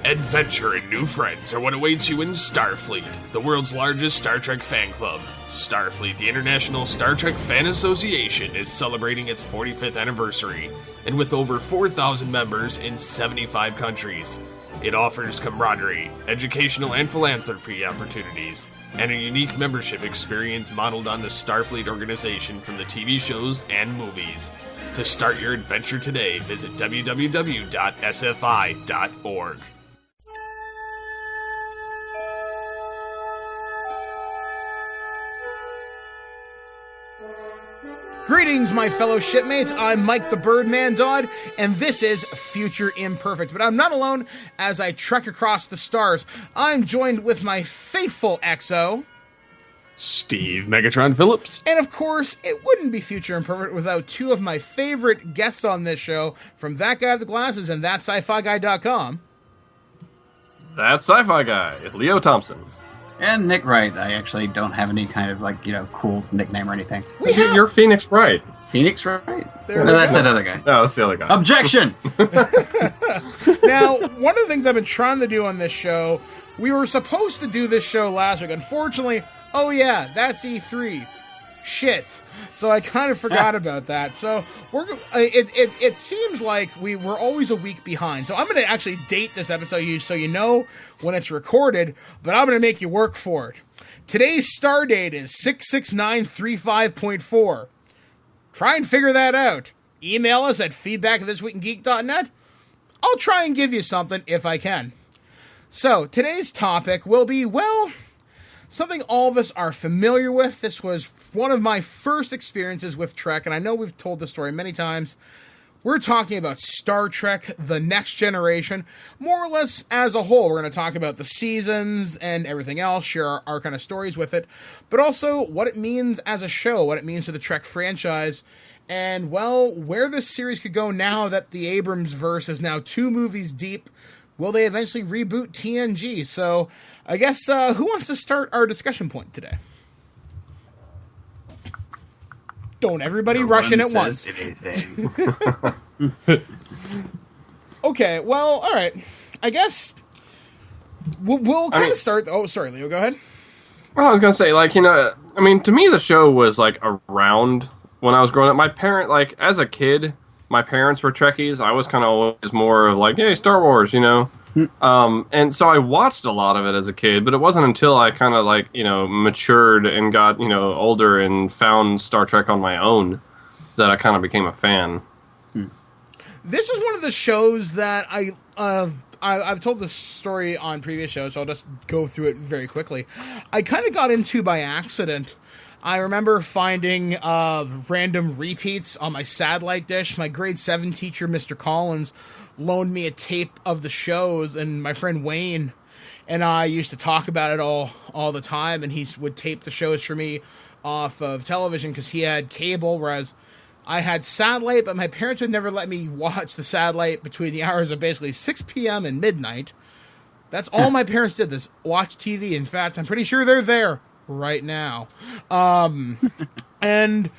Adventure and new friends are what awaits you in Starfleet, the world's largest Star Trek fan club. Starfleet, the International Star Trek Fan Association, is celebrating its 45th anniversary, and with over 4,000 members in 75 countries. It offers camaraderie, educational and philanthropy opportunities, and a unique membership experience modeled on the Starfleet organization from the TV shows and movies. To start your adventure today, visit www.sfi.org. Greetings, my fellow shipmates. I'm Mike the Birdman Dodd, and this is Future Imperfect. But I'm not alone as I trek across the stars. I'm joined with my faithful XO, Steve Megatron Phillips. And of course, it wouldn't be Future Imperfect without two of my favorite guests on this show, from That Guy with the Glasses and ThatSciFiGuy.com. That Sci-Fi Guy, Leo Thompson. And Nick Wright. I actually don't have any kind of, cool nickname or anything. You're Phoenix Wright. Phoenix Wright? No, that's that other guy. No, that's the other guy. Objection! Now, one of the things I've been trying to do on this show, we were supposed to do this show last week. Unfortunately, oh yeah, that's E3. Shit. So I kind of forgot about that. So it seems like we're always a week behind. So I'm going to actually date this episode so you know when it's recorded, but I'm going to make you work for it. Today's star date is 66935.4. Try and figure that out. Email us at feedback@thisweekingeek.net. I'll try and give you something if I can. So today's topic will be, something all of us are familiar with. This was one of my first experiences with Trek, and I know we've told the story many times. We're talking about Star Trek: The Next Generation, more or less as a whole. We're going to talk about the seasons and everything else, share our kind of stories with it, but also what it means as a show, what it means to the Trek franchise, and, where this series could go now that the Abrams verse is now 2 movies deep. Will they eventually reboot TNG? So, I guess, who wants to start our discussion point today? Don't everybody rush in at once. Okay, all right. I guess we'll kind of start. Oh, sorry, Leo, go ahead. Well, I was going to say, to me the show was, around when I was growing up. My parent, as a kid, my parents were Trekkies. I was kind of always more hey, Star Wars, and so I watched a lot of it as a kid, but it wasn't until I kind of matured and got, older and found Star Trek on my own that I kind of became a fan. This is one of the shows that I've told this story on previous shows, so I'll just go through it very quickly. I kind of got into by accident. I remember finding random repeats on my satellite dish. My grade 7 teacher, Mr. Collins, loaned me a tape of the shows, and my friend Wayne and I used to talk about it all the time, and he would tape the shows for me off of television because he had cable, whereas I had satellite, but my parents would never let me watch the satellite between the hours of basically 6 p.m. and midnight. That's all my parents did, this watch TV. In fact, I'm pretty sure they're there right now. And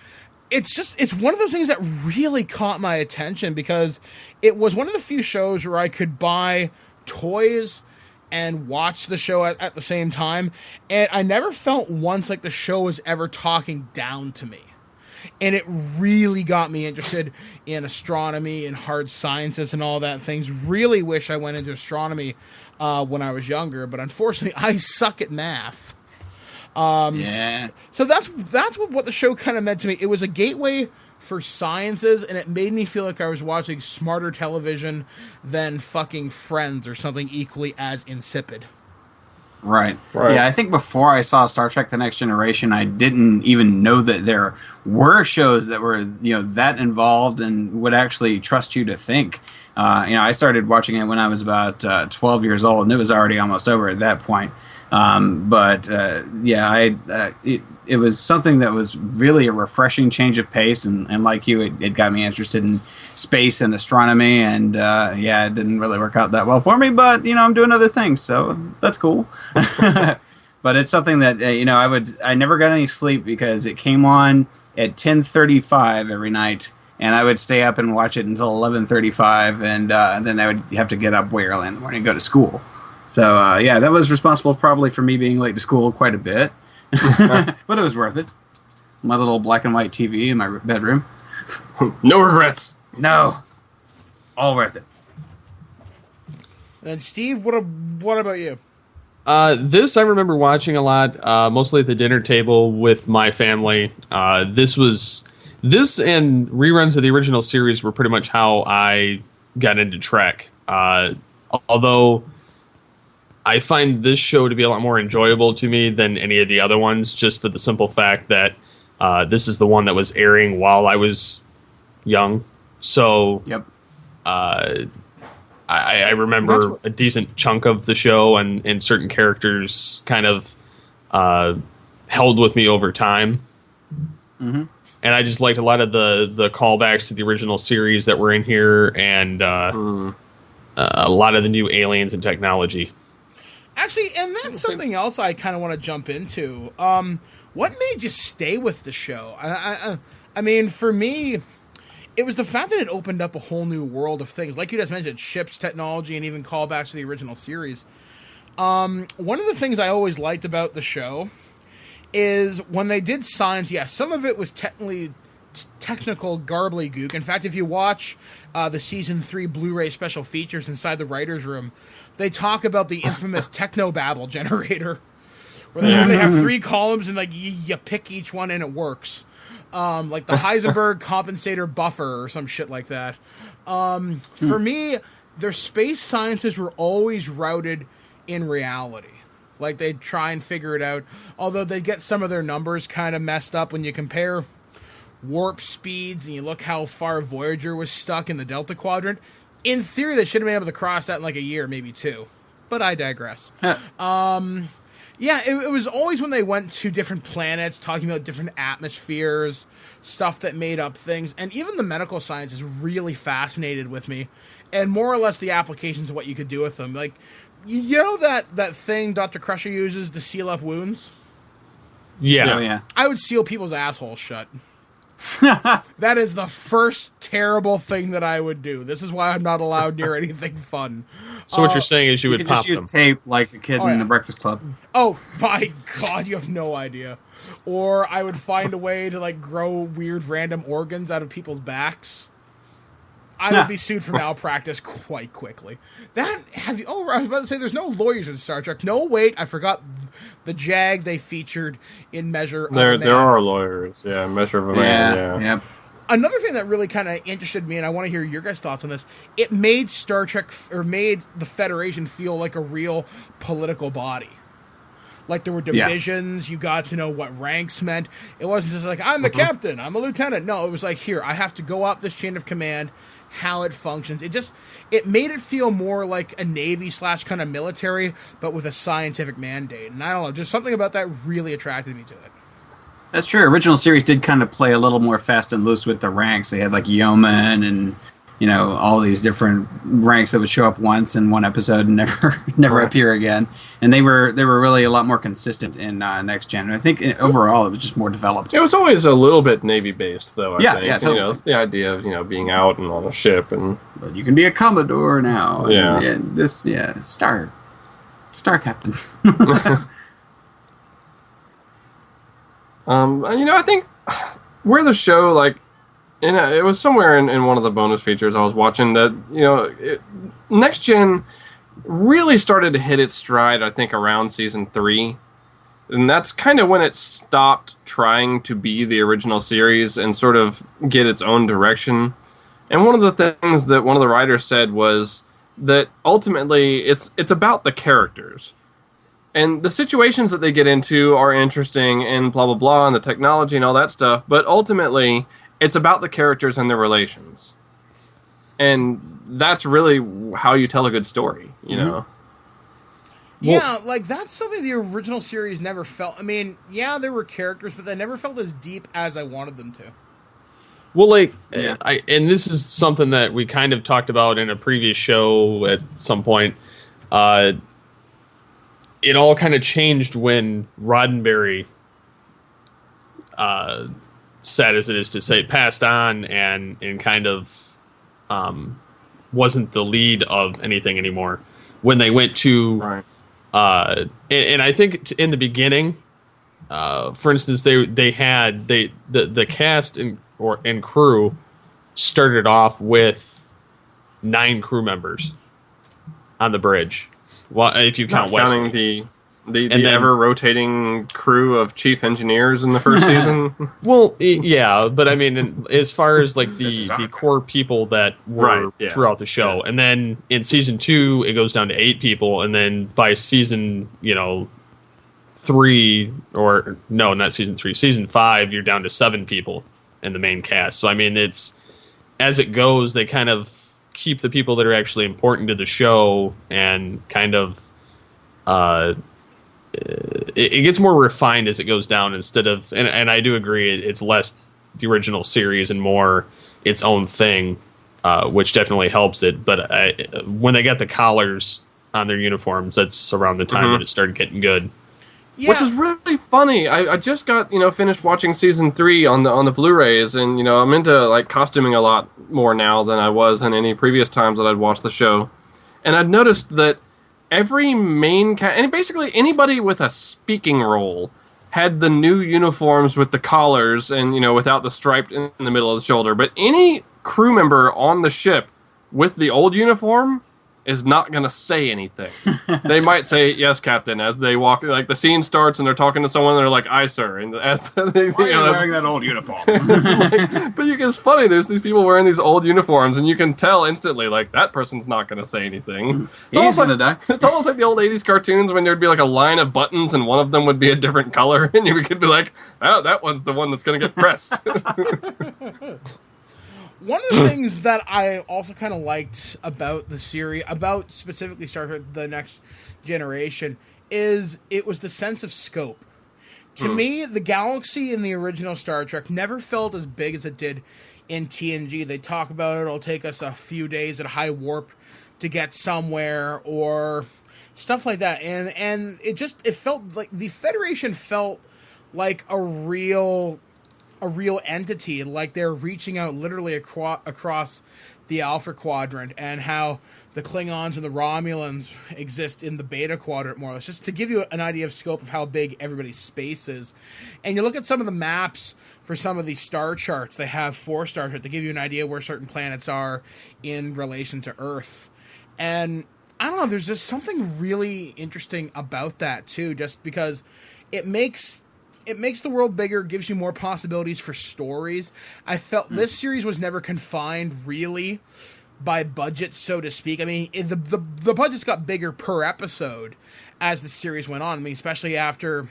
it's one of those things that really caught my attention because it was one of the few shows where I could buy toys and watch the show at the same time. And I never felt once like the show was ever talking down to me. And it really got me interested in astronomy and hard sciences and all that things. Really wish I went into astronomy when I was younger, but unfortunately I suck at math. So that's what the show kind of meant to me. It was a gateway for sciences, and it made me feel like I was watching smarter television than fucking Friends or something equally as insipid. Right. Yeah, I think before I saw Star Trek: The Next Generation, I didn't even know that there were shows that were, that involved and would actually trust you to think. I started watching it when I was about 12 years old, and it was already almost over at that point. It was something that was really a refreshing change of pace, and like you, it got me interested in space and astronomy, and it didn't really work out that well for me, but I'm doing other things, so that's cool. But it's something that I never got any sleep because it came on at 10:35 every night, and I would stay up and watch it until 11:35, and then I would have to get up way early in the morning and go to school. So yeah, that was responsible probably for me being late to school quite a bit, but it was worth it. My little black and white TV in my bedroom. No regrets. No, it's all worth it. And Steve, what about you? This I remember watching a lot, mostly at the dinner table with my family. This and reruns of the original series were pretty much how I got into Trek. Although I find this show to be a lot more enjoyable to me than any of the other ones, just for the simple fact that this is the one that was airing while I was young. So Yep. I remember a decent chunk of the show, and certain characters kind of held with me over time. Mm-hmm. And I just liked a lot of the callbacks to the original series that were in here, and a lot of the new aliens and technology. Actually, and that's something else I kind of want to jump into. What made you stay with the show? I mean, for me, it was the fact that it opened up a whole new world of things. Like you just mentioned, ships, technology, and even callbacks to the original series. One of the things I always liked about the show is when they did science, yes, some of it was technical garbly-gook. In fact, if you watch the Season 3 Blu-ray special features inside the writer's room, they talk about the infamous technobabble generator, where they only have 3 columns and like you pick each one and it works. Like the Heisenberg compensator buffer or some shit like that. For me, their space sciences were always rooted in reality. Like they'd try and figure it out, although they'd get some of their numbers kind of messed up when you compare warp speeds and you look how far Voyager was stuck in the Delta Quadrant. In theory, they should have been able to cross that in like a year, maybe 2. But I digress. Yeah, it was always when they went to different planets, talking about different atmospheres, stuff that made up things, and even the medical sciences really fascinated with me, and more or less the applications of what you could do with them. Like, you know that thing Dr. Crusher uses to seal up wounds? Yeah. Oh, yeah. I would seal people's assholes shut. That is the first terrible thing that I would do. This is why I'm not allowed near anything fun. So what you're saying is you would could pop just use them. tape like the kid Oh, in yeah. the Breakfast Club. Oh my god, you have no idea. Or I would find a way to like grow weird random organs out of people's backs. I would be sued for malpractice quite quickly. I was about to say there's no lawyers in Star Trek. No, wait, I forgot the JAG they featured in Measure of a Man. There are lawyers. Yeah, Measure of a Man. Yeah. Yep. Another thing that really kind of interested me, and I want to hear your guys' thoughts on this, it made Star Trek, or made the Federation feel like a real political body. Like there were divisions, you got to know what ranks meant. It wasn't just like, I'm the captain, I'm a lieutenant. No, it was like, here, I have to go up this chain of command, how it functions. It made it feel more like a Navy / kind of military, but with a scientific mandate. And I don't know, just something about that really attracted me to it. That's true. Original series did kind of play a little more fast and loose with the ranks. They had like yeoman and, you know, all these different ranks that would show up once in one episode and never appear again. And they were really a lot more consistent in Next Gen. And I think overall it was just more developed. It was always a little bit Navy based, though. I think. Yeah, totally. You know, it's the idea of being out and on a ship, and But you can be a Commodore now. Yeah. Star Captain. I think where the show, like, it was somewhere in one of the bonus features I was watching that, Next Gen really started to hit its stride, I think, around Season 3. And that's kind of when it stopped trying to be the original series and sort of get its own direction. And one of the things that one of the writers said was that ultimately it's about the characters. And the situations that they get into are interesting and blah, blah, blah, and the technology and all that stuff. But ultimately, it's about the characters and their relations. And that's really how you tell a good story, you know? Yeah, like, that's something the original series never felt. I mean, yeah, there were characters, but they never felt as deep as I wanted them to. Well, like, and this is something that we kind of talked about in a previous show at some point. It all kind of changed when Roddenberry sad as it is to say, passed on and kind of wasn't the lead of anything anymore when they went to. Right. And I think in the beginning, for instance, they had the cast and crew started off with 9 crew members on the bridge. Well, if you count counting Wesley. the ever rotating crew of chief engineers in the first season. Well, yeah, but I mean, as far as like the core people that were throughout the show, and then in season 2 it goes down to 8 people, and then by season 3, or no, not season 3, season 5, you're down to 7 people in the main cast. So I mean, it's as it goes, they kind of keep the people that are actually important to the show, and kind of it gets more refined as it goes down, instead of, and I do agree, it's less the original series and more its own thing, which definitely helps it. But when they got the collars on their uniforms, that's around the time that it started getting good. Yeah. Which is really funny. I just got finished watching season 3 on the Blu-rays, and I'm into like costuming a lot more now than I was in any previous times that I'd watched the show, and I'd noticed that every main and basically anybody with a speaking role had the new uniforms with the collars and without the stripe in the middle of the shoulder. But any crew member on the ship with the old uniform is not going to say anything. They might say, "Yes, Captain," as they walk. Like the scene starts and they're talking to someone, and they're like, "Aye, sir." And as Why are you wearing that old uniform? But it's funny. There's these people wearing these old uniforms, and you can tell instantly, like, that person's not going to say anything. It's almost like the old '80s cartoons when there'd be like a line of buttons, and one of them would be a different color, and you could be like, "Oh, that one's the one that's going to get pressed." One of the things that I also kind of liked about the series, about specifically Star Trek The Next Generation, is it was the sense of scope. To me, the galaxy in the original Star Trek never felt as big as it did in TNG. They talk about it'll take us a few days at high warp to get somewhere, or stuff like that. And it felt like the Federation felt like a real entity, like they're reaching out literally across the Alpha Quadrant, and how the Klingons and the Romulans exist in the Beta Quadrant, more or less, just to give you an idea of scope of how big everybody's space is. And you look at some of the maps for some of these star charts they have for Star Trek to give you an idea where certain planets are in relation to Earth. And I don't know, there's just something really interesting about that too, just because it makes the world bigger, gives you more possibilities for stories. I felt this series was never confined really by budget, so to speak. I mean, the budgets got bigger per episode as the series went on. I mean, especially after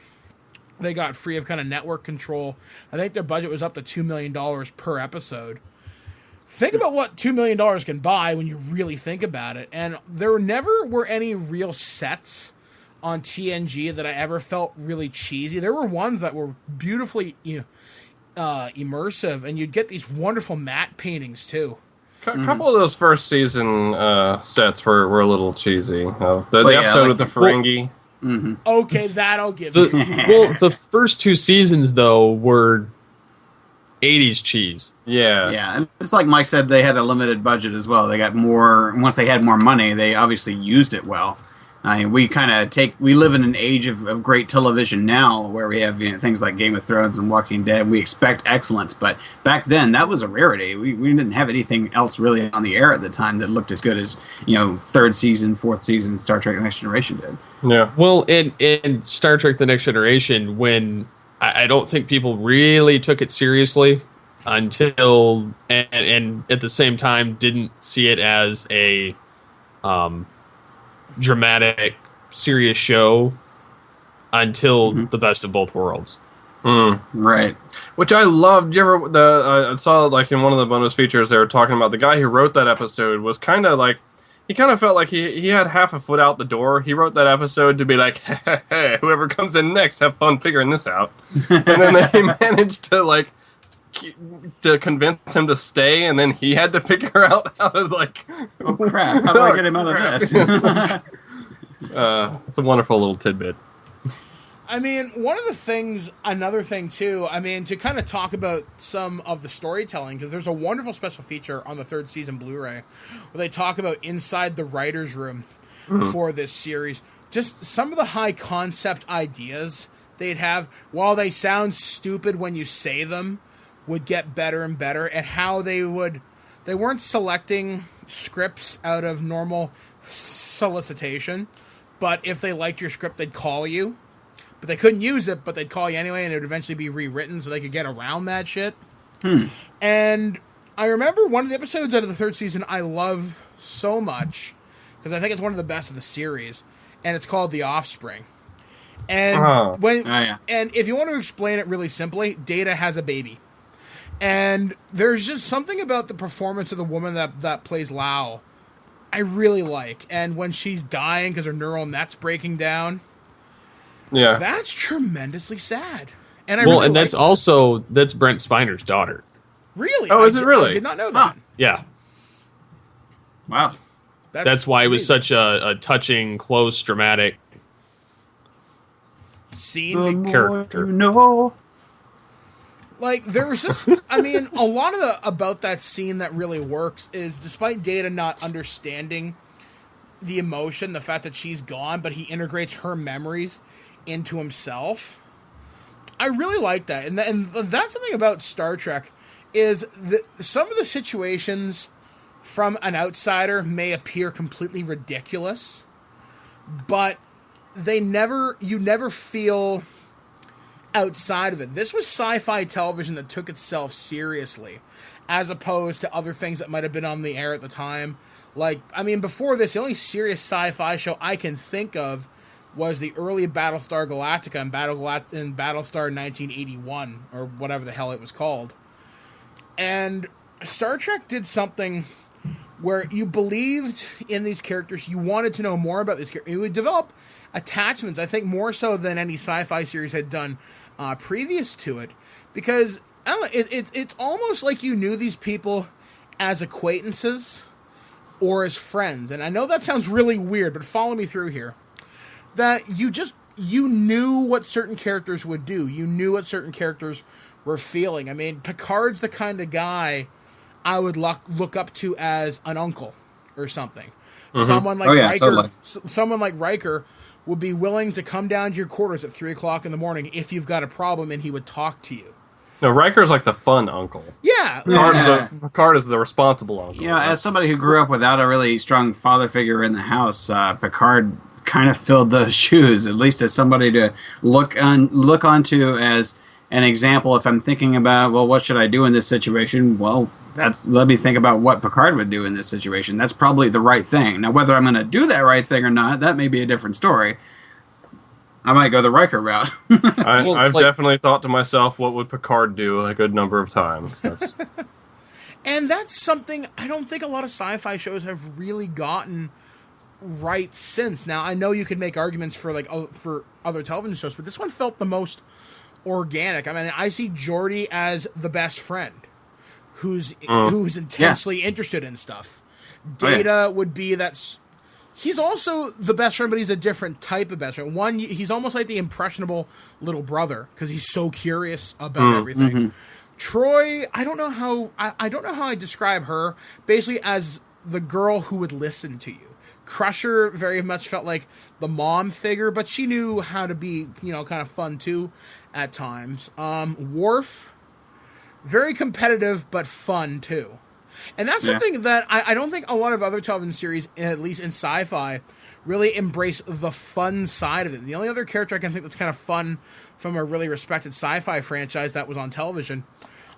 they got free of kind of network control. I think their budget was up to $2 million per episode. Think about what $2 million can buy when you really think about it. And there never were any real sets on TNG that I ever felt really cheesy. There were ones that were beautifully immersive, and you'd get these wonderful matte paintings too. A couple of those first season sets were a little cheesy. The episode with the Ferengi. Okay, that I'll give you. Well, the first 2 seasons though were 80s cheese. Yeah, and it's like Mike said, they had a limited budget as well. They got more. Once they had more money, they obviously used it well. I mean, we live in an age of great television now, where we have things like Game of Thrones and Walking Dead. We expect excellence, but back then that was a rarity. We didn't have anything else really on the air at the time that looked as good as 3rd season, 4th season Star Trek: The Next Generation did. Yeah. Well, in Star Trek: The Next Generation, when I don't think people really took it seriously until and at the same time didn't see it as a dramatic, serious show until The Best of Both Worlds. Right. Which I loved. You ever I saw like in one of the bonus features they were talking about the guy who wrote that episode was kind of like, he kind of felt like he had half a foot out the door. He wrote that episode to be like, hey, whoever comes in next, have fun figuring this out. And then they managed to convince him to stay, and then he had to figure out how to like, oh crap, how do I get him out of this? It's a wonderful little tidbit. I mean, another thing too, I mean, to kind of talk about some of the storytelling, because there's a wonderful special feature on the 3rd season Blu-ray where they talk about inside the writer's room for this series. Just some of the high concept ideas they'd have, while they sound stupid when you say them, would get better and better, and how they weren't selecting scripts out of normal solicitation, but if they liked your script, they'd call you. But they couldn't use it, but they'd call you anyway, and it would eventually be rewritten so they could get around that shit. And I remember one of the episodes out of the 3rd season I love so much, because I think it's one of the best of the series, and it's called The Offspring. And and if you want to explain it really simply, Data has a baby. And there's just something about the performance of the woman that plays Lau I really like. And when she's dying because her neural net's breaking down, that's tremendously sad. And that's Brent Spiner's daughter. Really? Oh, is it really? I did not know that. Yeah. Wow. That's why it was such a touching, close, dramatic scene. Character. Like, there was just, I mean, a lot of about that scene that really works is, despite Data not understanding the emotion, the fact that she's gone, but he integrates her memories into himself. I really like that. And that's something about Star Trek, is that some of the situations from an outsider may appear completely ridiculous, but you never feel outside of it. This was sci-fi television that took itself seriously, as opposed to other things that might have been on the air at the time. Like, I mean, before this, the only serious sci-fi show I can think of was the early Battlestar Galactica and Battlestar 1981, or whatever the hell it was called. And Star Trek did something where you believed in these characters, you wanted to know more about these characters. It would develop attachments, I think, more so than any sci-fi series had done previous to it, because I don't know, it's almost like you knew these people as acquaintances or as friends. And I know that sounds really weird, but follow me through here. That you knew what certain characters would do. You knew what certain characters were feeling. I mean, Picard's the kind of guy I would look up to as an uncle or something. Mm-hmm. Someone like Riker would be willing to come down to your quarters at 3:00 in the morning if you've got a problem, and he would talk to you. No, Riker's like the fun uncle. Yeah. Picard is the responsible uncle. You know, as somebody who grew up without a really strong father figure in the house, Picard kind of filled those shoes, at least as somebody to look onto as an example. If I'm thinking about, well, what should I do in this situation? Well, let me think about what Picard would do in this situation. That's probably the right thing. Now, whether I'm going to do that right thing or not, that may be a different story. I might go the Riker route. I've definitely thought to myself, what would Picard do a good number of times? And that's something I don't think a lot of sci-fi shows have really gotten right since. Now, I know you could make arguments for other television shows, but this one felt the most organic. I mean, I see Geordi as the best friend who's intensely interested in stuff. Data would be he's also the best friend, but he's a different type of best friend. One, he's almost like the impressionable little brother because he's so curious about everything. Mm-hmm. Troy, I don't know how I describe her. Basically, as the girl who would listen to you. Crusher very much felt like the mom figure, but she knew how to be, kind of fun too at times. Worf, very competitive but fun too. And that's something that I don't think a lot of other television series, at least in sci-fi, really embrace the fun side of it. The only other character I can think that's kind of fun from a really respected sci-fi franchise that was on television,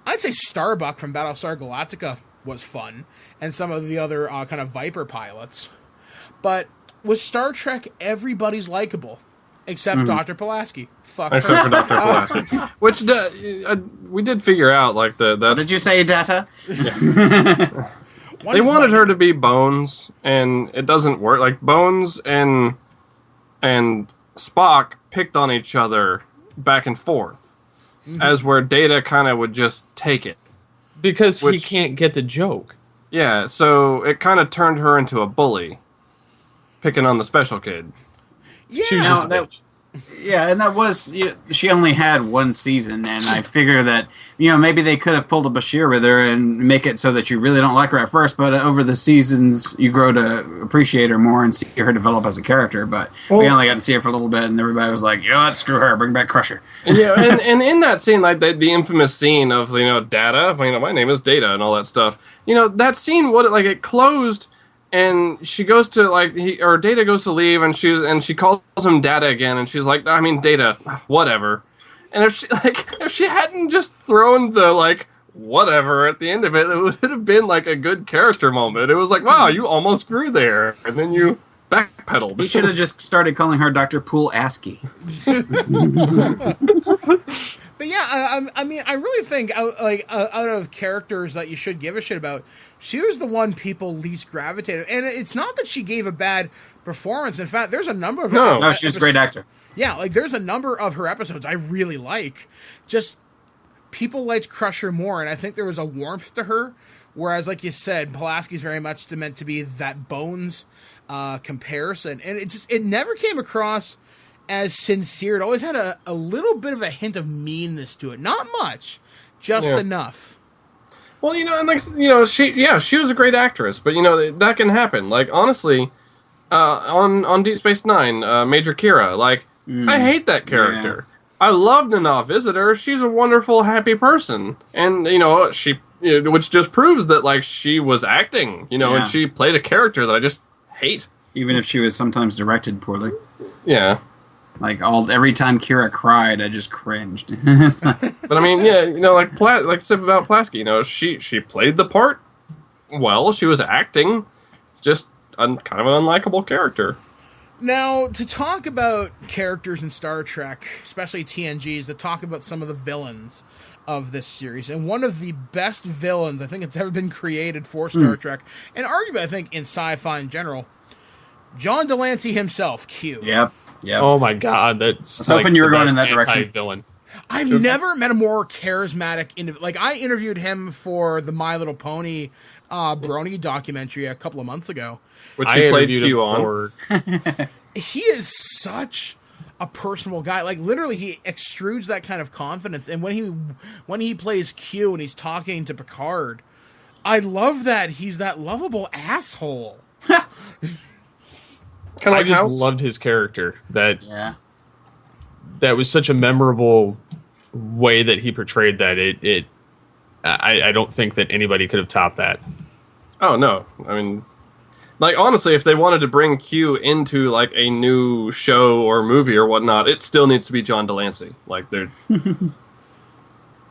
I'd say Starbuck from Battlestar Galactica was fun, and some of the other kind of Viper pilots. But with Star Trek, everybody's likable, except Dr. Pulaski. Except for Dr. Pulaski. Which we did figure out, like, that's... What did you say, Data? Yeah. They wanted her to be Bones, and it doesn't work. Like, Bones and Spock picked on each other back and forth, as where Data kind of would just take it. Because he can't get the joke. Yeah, so it kind of turned her into a bully, picking on the special kid. Yeah. She was just a bitch. Yeah, and that was she only had one season, and I figure that maybe they could have pulled a Bashir with her and make it so that you really don't like her at first, but over the seasons you grow to appreciate her more and see her develop as a character. But we only got to see her for a little bit, and everybody was like, let's screw her, bring back Crusher. Yeah, and in that scene, like the infamous scene of Data, my name is Data, and all that stuff. That scene, it closed. And she goes to Data goes to leave, and she calls him Data again, and she's like, I mean Data, whatever. And if she hadn't just thrown the whatever at the end of it, it would have been a good character moment. It was like, wow, you almost grew there, and then you backpedaled. He should have just started calling her Dr. Pool Askey. But yeah, I mean, I really think out of characters that you should give a shit about, she was the one people least gravitated. And it's not that she gave a bad performance. In fact, there's a number of no, she's a great actor. Yeah, there's a number of her episodes I really like. Just people liked Crusher more, and I think there was a warmth to her. Whereas, like you said, Pulaski's very much meant to be that Bones comparison, and it never came across as sincere. It always had a little bit of a hint of meanness to it. Not much, just enough. Well, she was a great actress, but that can happen. Honestly, on Deep Space Nine, Major Kira, I hate that character. Yeah. I love Nana Visitor. She's a wonderful, happy person, and she, which just proves that she was acting, and she played a character that I just hate, even if she was sometimes directed poorly. Yeah. Every time Kira cried, I just cringed. But I mean, like I said about Pulaski, she played the part well. She was acting, just kind of an unlikable character. Now, to talk about characters in Star Trek, especially TNGs, to talk about some of the villains of this series, and one of the best villains I think it's ever been created for Star Trek, and arguably I think in sci-fi in general, John de Lancie himself, Q. Yep. Oh my God, that's I was hoping you were going in that direction. Villain. I've never met a more charismatic I interviewed him for the My Little Pony Brony documentary a couple of months ago. Which he played Q on. He is such a personable guy. Literally, he extrudes that kind of confidence. And when he plays Q and he's talking to Picard, I love that he's that lovable asshole. I just loved his character. That was such a memorable way that he portrayed that. I don't think that anybody could have topped that. Oh no! I mean, honestly, if they wanted to bring Q into a new show or movie or whatnot, it still needs to be John de Lancie.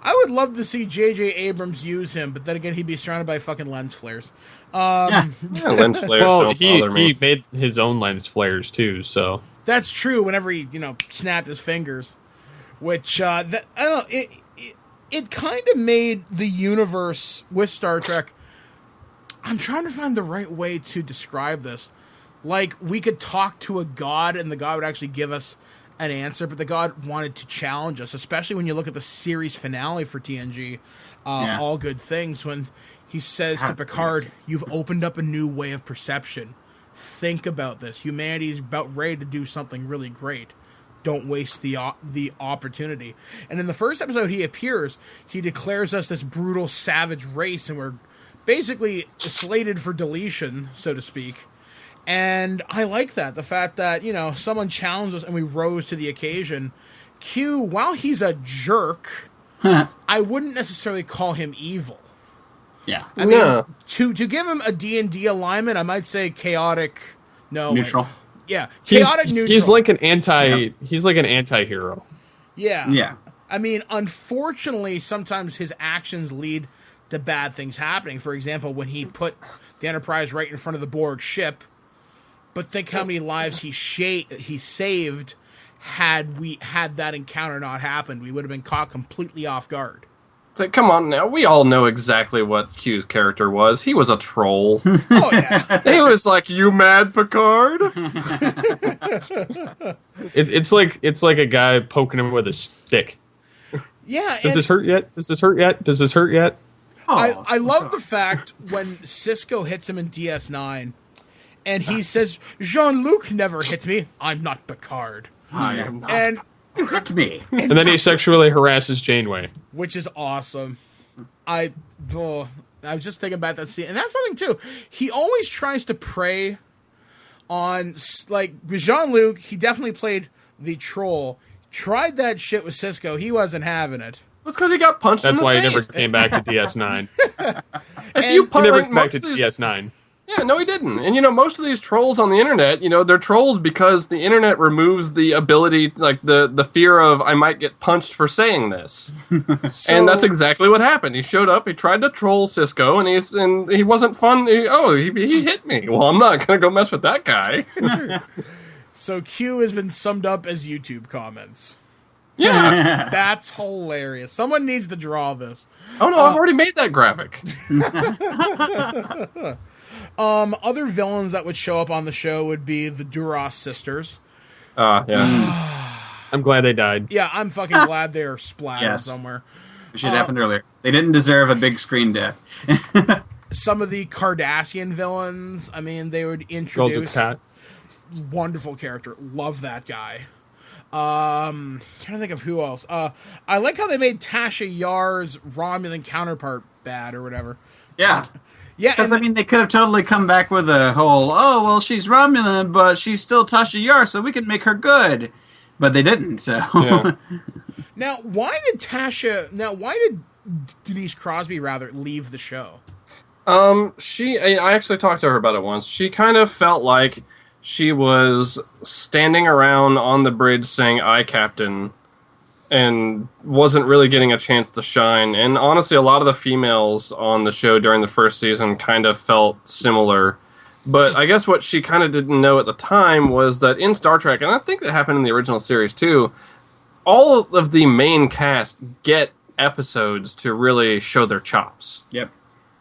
I would love to see J.J. Abrams use him, but then again, he'd be surrounded by fucking lens flares. Lens flares. Well, don't bother me. He made his own lens flares too, so that's true. Whenever he, snapped his fingers, which I don't know, it kind of made the universe with Star Trek. I'm trying to find the right way to describe this. We could talk to a god, and the god would actually give us an answer, but the god wanted to challenge us, especially when you look at the series finale for TNG, All Good Things, when he says to Picard, you've opened up a new way of perception. Think about this. Humanity is about ready to do something really great. Don't waste the opportunity. And in the first episode he appears, he declares us this brutal, savage race, and we're basically slated for deletion, so to speak. And I like that. The fact that, someone challenged us and we rose to the occasion. Q, while he's a jerk, I wouldn't necessarily call him evil. Yeah. I mean, to give him a D&D alignment, I might say chaotic. No. Neutral. Yeah. Chaotic neutral. He's like an anti-hero. Yeah. Yeah. I mean, unfortunately, sometimes his actions lead to bad things happening. For example, when he put the Enterprise right in front of the Borg ship, but think how many lives he saved had that encounter not happened. We would have been caught completely off guard. Come on now, we all know exactly what Q's character was. He was a troll. Oh yeah. He was like, "You mad, Picard?" It's like a guy poking him with a stick. Yeah. Does this hurt yet? Does this hurt yet? Does this hurt yet? I love the fact when Sisko hits him in DS9, and he says, Jean-Luc never hit me. I'm not Picard. I am not. And Hit me. And then he sexually harasses Janeway. which is awesome. I was just thinking about that scene, and that's something too. He always tries to prey on, like, Jean-Luc. He definitely played the troll. Tried that shit with Cisco. He wasn't having it. That's because he got punched in That's the why face. he never came back to DS9. If you He punch, never like, came back most to of these, DS9. yeah, no, he didn't. And most of these trolls on the internet, they're trolls because the internet removes the ability, like the fear of I might get punched for saying this. And that's exactly what happened. He showed up, he tried to troll Cisco, and he wasn't fun. He hit me. Well, I'm not gonna go mess with that guy. So Q has been summed up as YouTube comments. Yeah. That's hilarious. Someone needs to draw this. Oh no, I've already made that graphic. Other villains that would show up on the show would be the Duras sisters. Yeah. I'm glad they died. Yeah, I'm fucking glad they're splattered somewhere. Which had happened earlier. They didn't deserve a big screen death. Some of the Cardassian villains, I mean, they would Golden introduce Cat. wonderful character. Love that guy. Trying to think of who else. I like how they made Tasha Yar's Romulan counterpart bad or whatever. Yeah. Yeah, Because, they could have totally come back with a whole, she's Romulan, but she's still Tasha Yar, so we can make her good. But they didn't, so. Yeah. Now, why did Denise Crosby, leave the show? I actually talked to her about it once. She kind of felt like she was standing around on the bridge saying, "I, Captain," and wasn't really getting a chance to shine. And honestly, a lot of the females on the show during the first season kind of felt similar. But I guess what she kind of didn't know at the time was that in Star Trek, and I think that happened in the original series too, all of the main cast get episodes to really show their chops.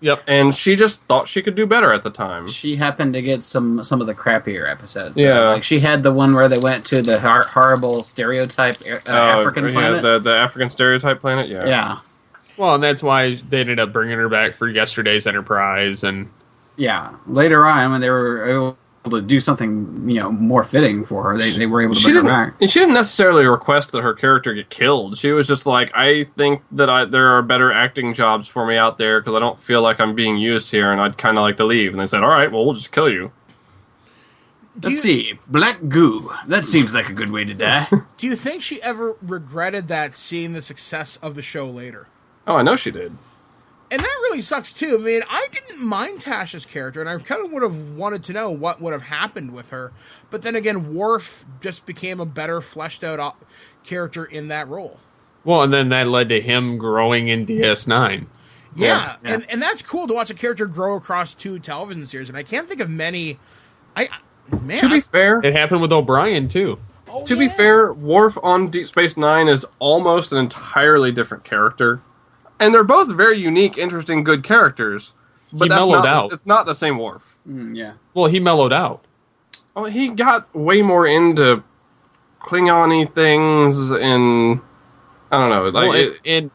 Yep. And she just thought she could do better at the time. She happened to get some of the crappier episodes. Though. Yeah. Like, she had the one where they went to the horrible stereotype African planet. Yeah, the African stereotype planet, yeah. Yeah. Well, and that's why they ended up bringing her back for yesterday's Enterprise. And Yeah. Later on, when they were able to do something, more fitting for her, they were able to bring her back. And she didn't necessarily request that her character get killed. She was just like, I think that there are better acting jobs for me out there because I don't feel like I'm being used here, and I'd kind of like to leave. And they said, all right, well, we'll just kill you. Let's see. Black goo. That seems like a good way to die. Do you think she ever regretted that, seeing the success of the show later? Oh, I know she did. And that really sucks, too. I mean, I didn't mind Tasha's character, and I kind of would have wanted to know what would have happened with her. But then again, Worf just became a better fleshed-out character in that role. well, and then that led to him growing in DS9. Yeah. And that's cool to watch a character grow across 2 television series, and I can't think of many... To be fair, It happened with O'Brien too. to be fair, Worf on Deep Space Nine is almost an entirely different character. And they're both very unique, interesting, good characters. But He mellowed out. It's not the same Worf. Yeah. Well, he mellowed out. Oh, he got way more into Klingon-y things, and I don't know. Like Well,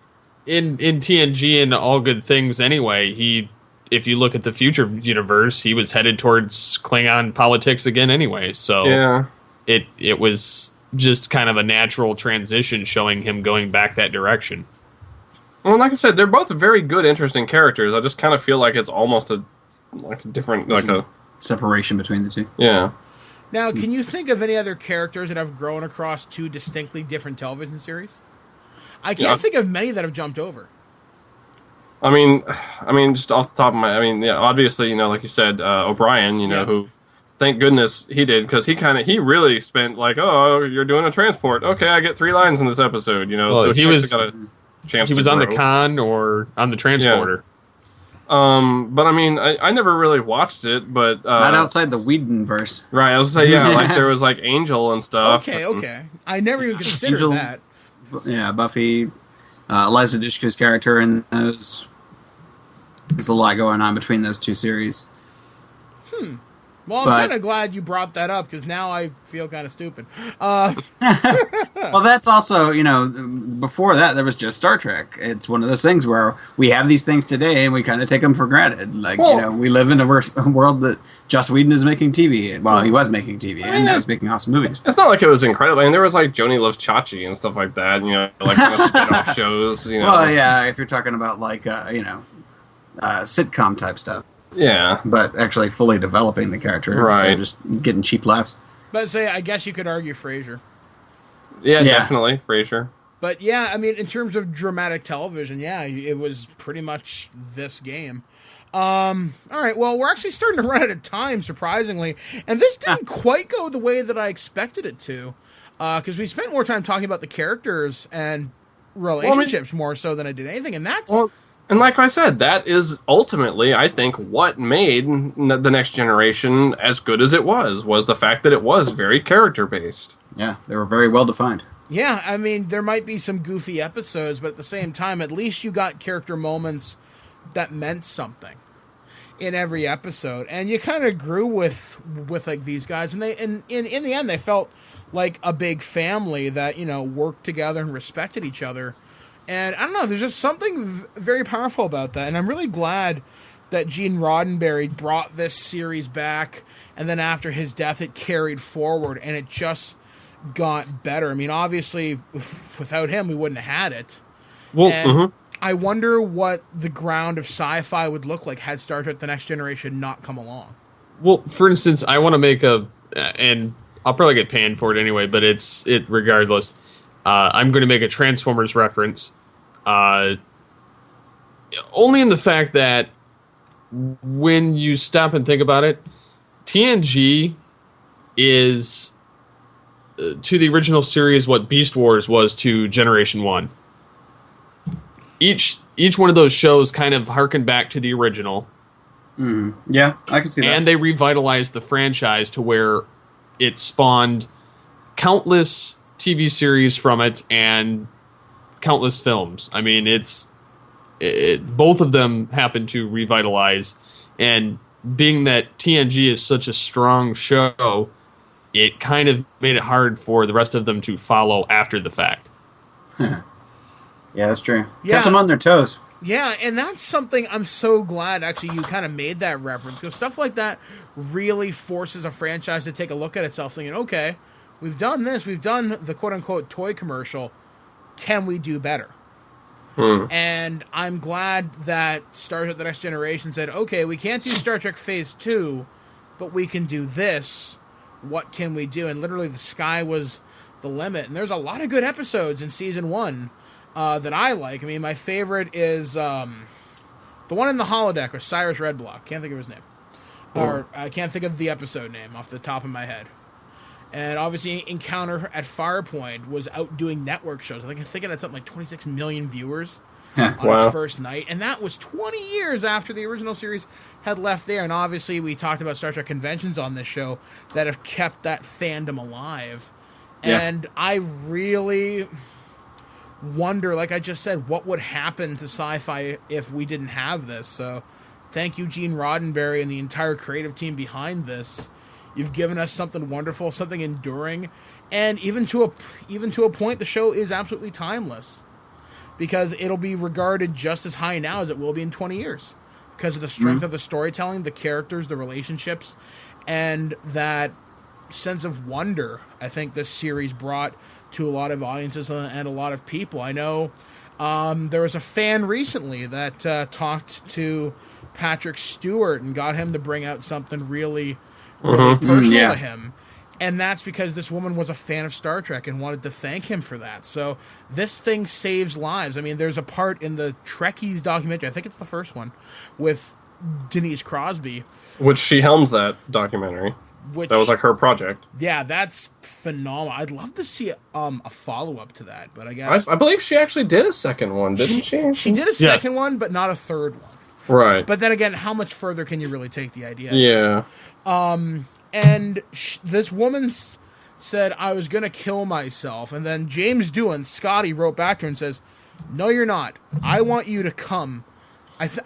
in TNG and All Good Things anyway, if you look at the future universe, he was headed towards Klingon politics again anyway. So yeah, it was just kind of a natural transition showing him going back that direction. well, like I said, they're both very good, interesting characters. I just kind of feel like it's almost a different, Separation between the two. yeah. Now, can you think of any other characters that have grown across 2 distinctly different television series? I can't think of many that have jumped over. I mean, just off the top of my, obviously, like you said, O'Brien, who, thank goodness he did, because he really spent oh, you're doing a transport. Okay, I get 3 lines in this episode, Well, so he was got a chance. he was on the con or on the transporter. But I never really watched it, but Not outside the Whedonverse. right. I was saying, there was Angel and stuff. Okay. I never even considered Angel- that. Yeah, Buffy, Eliza Dushku's character, and there's a lot going on between those 2 series. Well, I'm kind of glad you brought that up because now I feel kind of stupid. Well, that's also, before that, there was just Star Trek. It's one of those things where we have these things today and we kind of take them for granted. Like, we live in a world that Joss Whedon is making TV. Well, he was making TV and now he's making awesome movies. It's not like it was incredible. I mean, there was like Joni Loves Chachi and stuff like that, like spin-off shows. Well, yeah, if you're talking about like, sitcom type stuff. Yeah. But actually fully developing the character. Right. So just getting cheap laughs. But I guess you could argue Frasier. Yeah, definitely. Frasier. But yeah, I mean, in terms of dramatic television, yeah, it was pretty much this game. All right, well, we're actually starting to run out of time, surprisingly. And this didn't quite go the way that I expected it to. Because we spent more time talking about the characters and relationships more so than I did anything. And that's... And like I said, that is ultimately, I think, what made The Next Generation as good as it was the fact that it was very character-based. Yeah, they were very well defined. Yeah, I mean, there might be some goofy episodes, but at the same time, at least you got character moments that meant something in every episode. And you kind of grew with like these guys, and in the end, they felt like a big family that, worked together and respected each other. And I don't know, there's just something very powerful about that. And I'm really glad that Gene Roddenberry brought this series back. And then after his death, it carried forward and it just got better. I mean, obviously, without him, we wouldn't have had it. Well, I wonder what the ground of sci-fi would look like had Star Trek The Next Generation not come along. Well, for instance, I want to make and I'll probably get panned for it anyway, but it regardless. I'm going to make a Transformers reference, only in the fact that when you stop and think about it, TNG is to the original series what Beast Wars was to Generation 1. Each one of those shows kind of harken back to the original. Yeah, I can see that. And they revitalized the franchise to where it spawned countless TV series from it and countless films. I mean, both of them happen to revitalize, and being that TNG is such a strong show, it kind of made it hard for the rest of them to follow after the fact. Yeah, that's true. Kept them on their toes. Yeah, and that's something I'm so glad actually you kind of made that reference, because stuff like that really forces a franchise to take a look at itself thinking, okay, we've done this. We've done the quote-unquote toy commercial. Can we do better? And I'm glad that Star Trek The Next Generation said, okay, we can't do Star Trek Phase 2, but we can do this. What can we do? And literally the sky was the limit. And there's a lot of good episodes in Season 1 that I like. I mean, my favorite is the one in the holodeck with Cyrus Redblock. Can't think of his name. Or I can't think of the episode name off the top of my head. And obviously, Encounter at Firepoint was out doing network shows. I think it had something like 26 million viewers on its first night. And that was 20 years after the original series had left there. And obviously, we talked about Star Trek conventions on this show that have kept that fandom alive. Yeah. And I really wonder, like I just said, what would happen to sci-fi if we didn't have this. So thank you, Gene Roddenberry, and the entire creative team behind this. You've given us something wonderful, something enduring, and even to a point, the show is absolutely timeless, because it'll be regarded just as high now as it will be in 20 years, because of the strength of the storytelling, the characters, the relationships, and that sense of wonder I think this series brought to a lot of audiences and a lot of people. I know there was a fan recently that talked to Patrick Stewart and got him to bring out something really personal to him, and that's because this woman was a fan of Star Trek and wanted to thank him for that. So this thing saves lives. I mean, there's a part in the Trekkies documentary, I think it's the first one, with Denise Crosby, which she helmed that documentary. That was like her project. Yeah, that's phenomenal. I'd love to see a follow-up to that, but I guess I believe she actually did a second one, didn't she? She did a second one, but not a third one. Right. But then again, how much further can you really take the idea? Yeah. And this woman said, I was going to kill myself. And then James Doohan, Scotty, wrote back to her and says, no, you're not. I want you to come.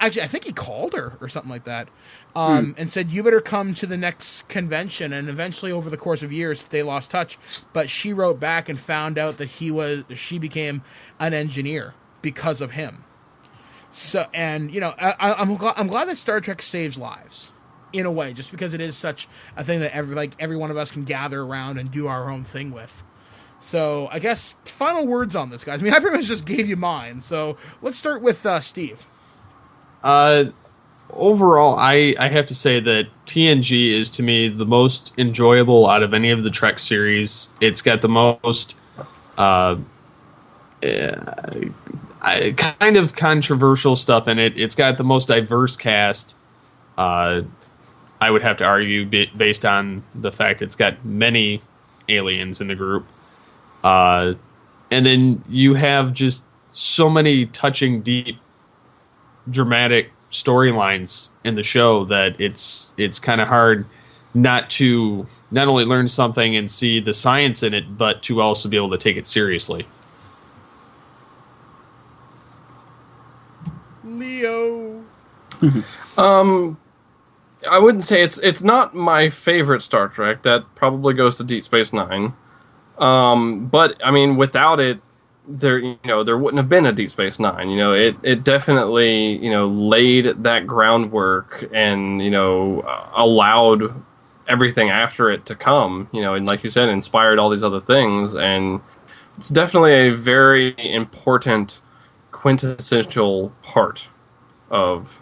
I think he called her or something like that, and said, "You better come to the next convention." And eventually, over the course of years, they lost touch. But she wrote back and found out that she became an engineer because of him. So, and I'm glad that Star Trek saves lives in a way, just because it is such a thing that every one of us can gather around and do our own thing with. So, I guess final words on this, guys. I mean, I pretty much just gave you mine. So let's start with Steve. Overall, I have to say that TNG is, to me, the most enjoyable out of any of the Trek series. It's got the most kind of controversial stuff in it. It's got the most diverse cast. I would have to argue, based on the fact it's got many aliens in the group. And then you have just so many touching, deep, dramatic storylines in the show that it's kind of hard not to not only learn something and see the science in it, but to also be able to take it seriously. Leo. I wouldn't say it's not my favorite Star Trek. That probably goes to Deep Space Nine. But I mean, without it, there wouldn't have been a Deep Space Nine. It definitely laid that groundwork and allowed everything after it to come. And like you said, inspired all these other things. And it's definitely a very important, quintessential part of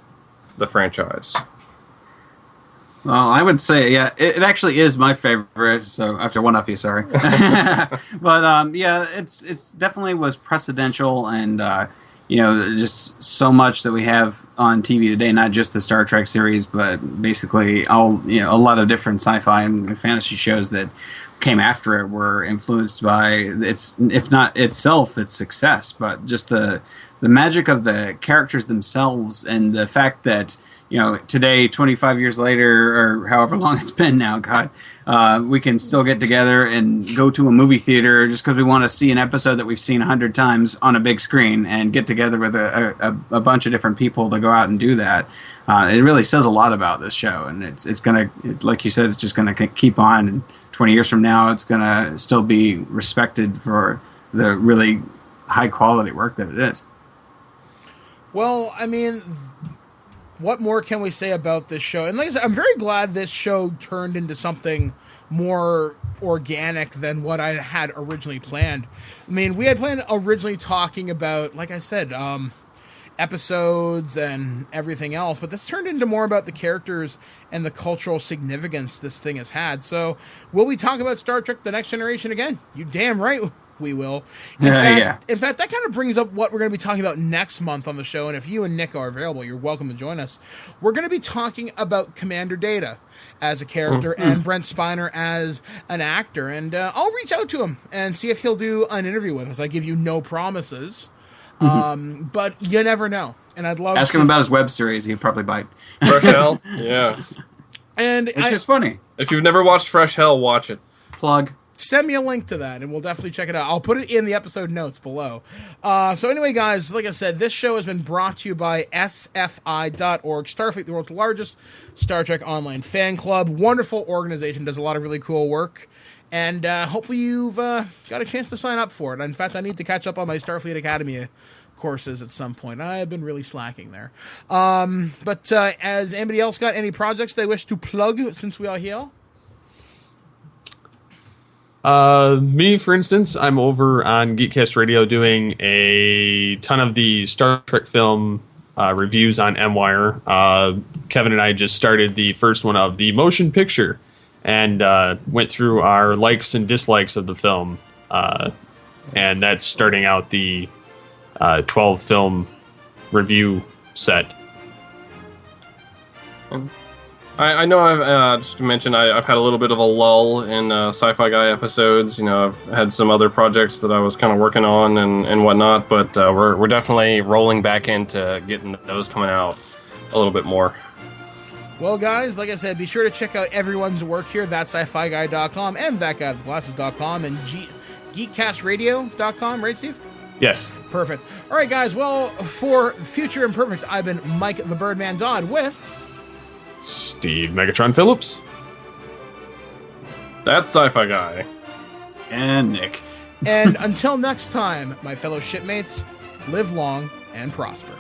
the franchise. Well, I would say, yeah, it actually is my favorite. So after one up you, sorry, but yeah, it's definitely was precedential, and just so much that we have on TV today. Not just the Star Trek series, but basically a lot of different sci-fi and fantasy shows that came after it were influenced by its, if not itself, its success, but just the magic of the characters themselves, and the fact that. Today, 25 years later, or however long it's been now, God, we can still get together and go to a movie theater just because we want to see an episode that we've seen 100 times on a big screen, and get together with a bunch of different people to go out and do that. It really says a lot about this show, and it's going to, like you said, it's just going to keep on. And 20 years from now, it's going to still be respected for the really high-quality work that it is. Well, I mean, what more can we say about this show? And like I said, I'm very glad this show turned into something more organic than what I had originally planned. I mean, we had planned originally talking about, like I said, episodes and everything else, but this turned into more about the characters and the cultural significance this thing has had. So, will we talk about Star Trek: The Next Generation again? You damn right we will. In fact, that kind of brings up what we're going to be talking about next month on the show, and if you and Nick are available, you're welcome to join us. We're going to be talking about Commander Data as a character and Brent Spiner as an actor, and I'll reach out to him and see if he'll do an interview with us. I give you no promises, but you never know, and I'd love Ask him about his web series. He'd probably bite. Fresh Hell? Yeah. And it's just funny. If you've never watched Fresh Hell, watch it. Plug. Send me a link to that, and we'll definitely check it out. I'll put it in the episode notes below. So anyway, guys, like I said, this show has been brought to you by SFI.org, Starfleet, the world's largest Star Trek online fan club. Wonderful organization, does a lot of really cool work, and hopefully you've got a chance to sign up for it. In fact, I need to catch up on my Starfleet Academy courses at some point. I've been really slacking there. But has anybody else got any projects they wish to plug since we are here? Me, for instance, I'm over on Geekcast Radio doing a ton of the Star Trek film reviews on MWire. Kevin and I just started the first one of the motion picture and went through our likes and dislikes of the film. And that's starting out the 12 film review set. I know I've just to mention I've had a little bit of a lull in Sci-Fi Guy episodes. I've had some other projects that I was kind of working on and whatnot, but we're definitely rolling back into getting those coming out a little bit more. Well, guys, like I said, be sure to check out everyone's work here. That's sci-fi guy.com and thatguywithglasses.com and geekcastradio.com, right, Steve? Yes. Perfect. All right, guys. Well, for Future Imperfect, I've been Mike the Birdman Dodd with Steve Megatron Phillips. That sci-fi guy. And Nick. And until next time, my fellow shipmates, live long and prosper.